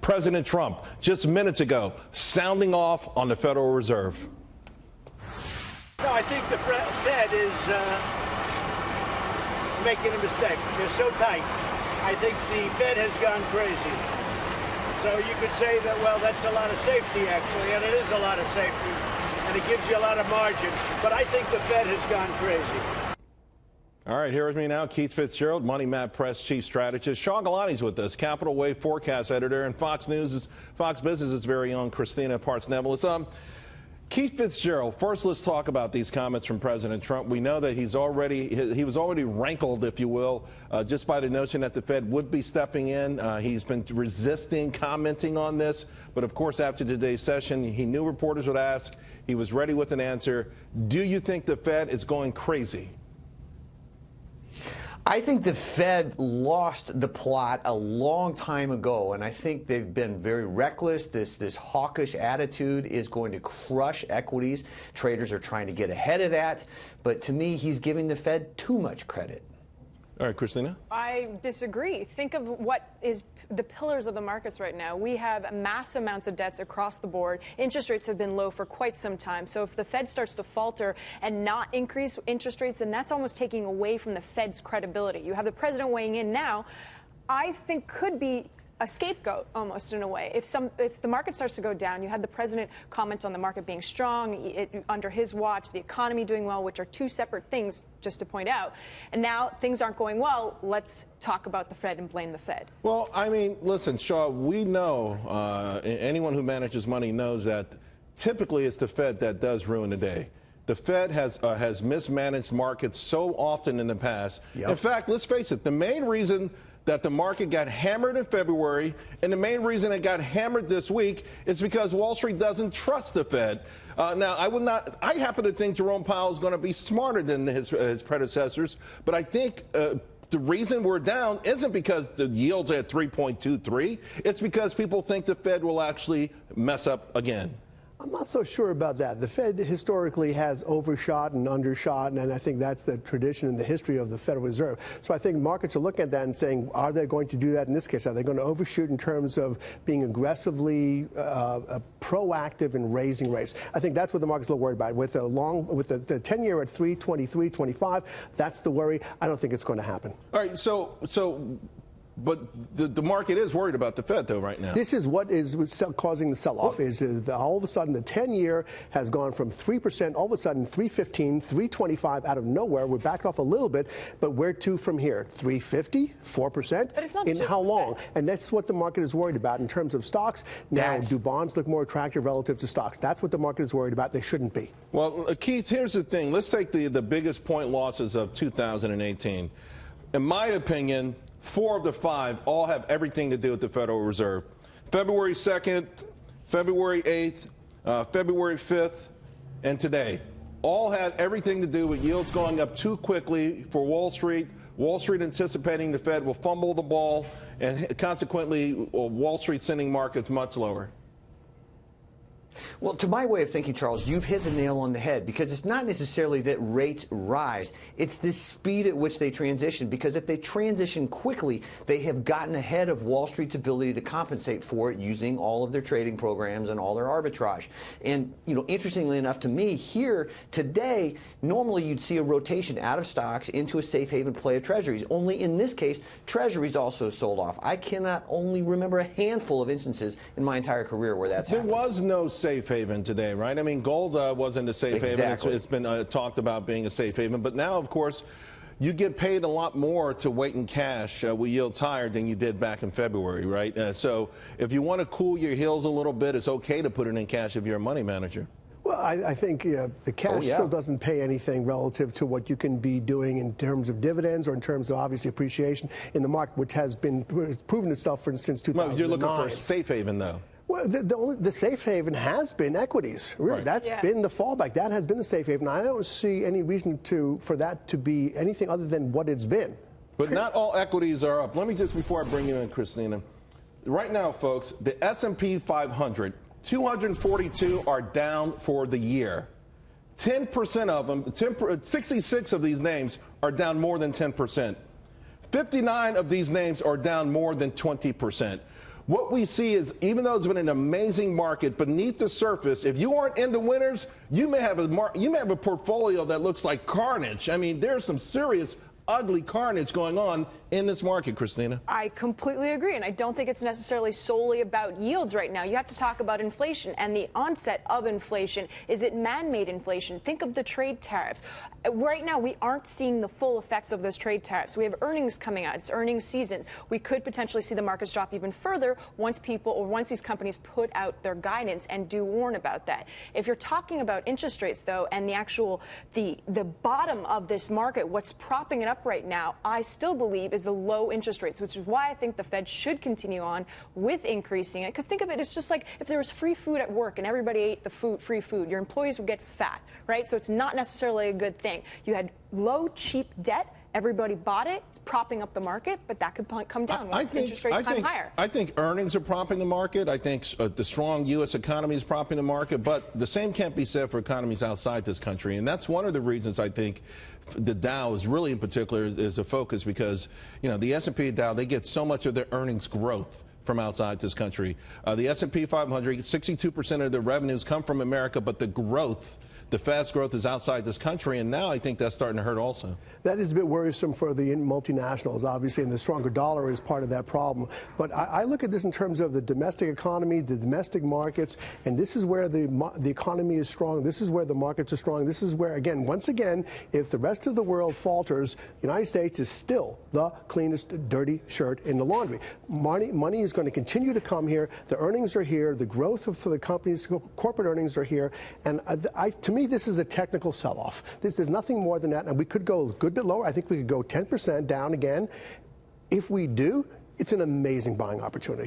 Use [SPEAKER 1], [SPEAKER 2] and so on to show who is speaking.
[SPEAKER 1] President Trump just minutes ago sounding off on the Federal Reserve.
[SPEAKER 2] No, I think the Fed is making a mistake. They're so tight. I think the Fed has gone crazy. So you could say that, well, that's a lot of safety, actually, and it is a lot of safety, and it gives you a lot of margin. But I think the Fed has gone crazy.
[SPEAKER 1] All right, here with me now, Keith Fitz-Gerald, Money Map Press Chief Strategist. Shah Gilani's with us, Capital Wave Forecast Editor, and Fox Business's very own Kristina Partsinevelos. Keith Fitz-Gerald, first let's talk about these comments from President Trump. We know that he was already rankled, if you will, just by the notion that the Fed would be stepping in. He's been resisting commenting on this. But of course, after today's session, he knew reporters would ask. He was ready with an answer. Do you think the Fed is going crazy?
[SPEAKER 3] I think the Fed lost the plot a long time ago, and I think they've been very reckless. This hawkish attitude is going to crush equities. Traders are trying to get ahead of that, but to me, he's giving the Fed too much credit.
[SPEAKER 1] All right, Kristina?
[SPEAKER 4] I disagree. Think of what is the pillars of the markets right now. We have mass amounts of debts across the board. Interest rates have been low for quite some time. So if the Fed starts to falter and not increase interest rates, then that's almost taking away from the Fed's credibility. You have the president weighing in now, I think could be a scapegoat almost in a way. If the market starts to go down, you had the president comment on the market being strong under his watch, the economy doing well, which are two separate things, just to point out. And now things aren't going well. Let's talk about the Fed and blame the Fed. Well,
[SPEAKER 1] I mean, listen, Shah, we know, anyone who manages money knows that typically it's the Fed that does ruin the day. The Fed has mismanaged markets so often in the past. Yep. In fact, let's face it, the main reason that the market got hammered in February, and the main reason it got hammered this week is because Wall Street doesn't trust the Fed. Now, I happen to think Jerome Powell is going to be smarter than his predecessors, but I think the reason we're down isn't because the yields are at 3.23. It's because people think the Fed will actually mess up again.
[SPEAKER 5] I'm not so sure about that. The Fed historically has overshot and undershot, and I think that's the tradition in the history of the Federal Reserve. So I think markets are looking at that and saying, are they going to do that in this case? Are they going to overshoot in terms of being aggressively proactive in raising rates? I think that's what the market's a little worried about. With the 10-year at 3.23, 25, that's the worry. I don't think it's going to happen.
[SPEAKER 1] All right, but the market is worried about the Fed, though, right now.
[SPEAKER 5] This is what is causing the sell-off. All of a sudden, the 10-year has gone from 3%, all of a sudden, 3.15, 3.25 out of nowhere. We're backed off a little bit, but where to from here? 3.50, 4%?
[SPEAKER 4] But it's not
[SPEAKER 5] in
[SPEAKER 4] just
[SPEAKER 5] how long? And that's what the market is worried about in terms of stocks. Now, do bonds look more attractive relative to stocks? That's what the market is worried about. They shouldn't be.
[SPEAKER 1] Well, Keith, here's the thing. Let's take the biggest point losses of 2018. In my opinion, 4 of the 5 all have everything to do with the Federal Reserve. February 2nd, February 8th, February 5th, and today. All had everything to do with yields going up too quickly for Wall Street. Wall Street anticipating the Fed will fumble the ball, and consequently, Wall Street sending markets much lower.
[SPEAKER 3] Well, to my way of thinking, Charles, you've hit the nail on the head, because it's not necessarily that rates rise. It's the speed at which they transition, because if they transition quickly, they have gotten ahead of Wall Street's ability to compensate for it using all of their trading programs and all their arbitrage. And, interestingly enough to me, here today, normally you'd see a rotation out of stocks into a safe haven play of treasuries. Only in this case, treasuries also sold off. I cannot only remember a handful of instances in my entire career where that's happened.
[SPEAKER 1] There was no safe haven today, right? I mean, gold wasn't a safe haven. It's been talked about being a safe haven. But now, of course, you get paid a lot more to wait in cash with yields higher than you did back in February, right? So if you want to cool your heels a little bit, it's okay to put it in cash if you're a money manager.
[SPEAKER 5] Well, I think the cash still doesn't pay anything relative to what you can be doing in terms of dividends or in terms of obviously appreciation in the market, which has been proven itself since 2009.
[SPEAKER 1] Well, you're looking for a safe haven, though.
[SPEAKER 5] Well, the safe haven has been equities. Really, that's been the fallback. That has been the safe haven. I don't see any reason for that to be anything other than what it's been.
[SPEAKER 1] But not all equities are up. Let me just, before I bring you in, Kristina, right now, folks, the S&P 500, 242 are down for the year. 10% of them, 66 of these names are down more than 10%. 59 of these names are down more than 20%. what we see is, even though it's been an amazing market, beneath the surface, if you aren't into winners, you may have a portfolio that looks like carnage. I mean, there's some serious ugly carnage going on in this market, Kristina.
[SPEAKER 4] I completely agree, and I don't think it's necessarily solely about yields right now. You have to talk about inflation and the onset of inflation. Is it man-made inflation? Think of the trade tariffs. Right now, we aren't seeing the full effects of those trade tariffs. We have earnings coming out. It's earnings season. We could potentially see the markets drop even further once these companies put out their guidance and do warn about that. If you're talking about interest rates, though, and the bottom of this market, what's propping it up right now, I still believe is the low interest rates, which is why I think the Fed should continue on with increasing it. Because think of it, it's just like if there was free food at work and everybody ate the free food, your employees would get fat, right? So it's not necessarily a good thing. You had low, cheap debt. Everybody bought it, it's propping up the market, but that could come down once interest rates climb higher.
[SPEAKER 1] I think earnings are propping the market. I think the strong U.S. economy is propping the market, but the same can't be said for economies outside this country. And that's one of the reasons I think the Dow is really in particular is a focus, because, you know, the S&P Dow, they get so much of their earnings growth from outside this country. The S&P 500, 62% of their revenues come from America, but the growth, the fast growth, is outside this country, and now I think that's starting to hurt also.
[SPEAKER 5] That is a bit worrisome for the multinationals, obviously, and the stronger dollar is part of that problem. But I look at this in terms of the domestic economy, the domestic markets, and this is where the economy is strong. This is where the markets are strong. This is where, again, once again, if the rest of the world falters, the United States is still the cleanest dirty shirt in the laundry. Money is going to continue to come here. The earnings are here. The growth for the companies, corporate earnings are here. And to me, this is a technical sell-off. There's nothing more than that, and we could go a good bit lower. I think we could go 10% down again. If we do, it's an amazing buying opportunity.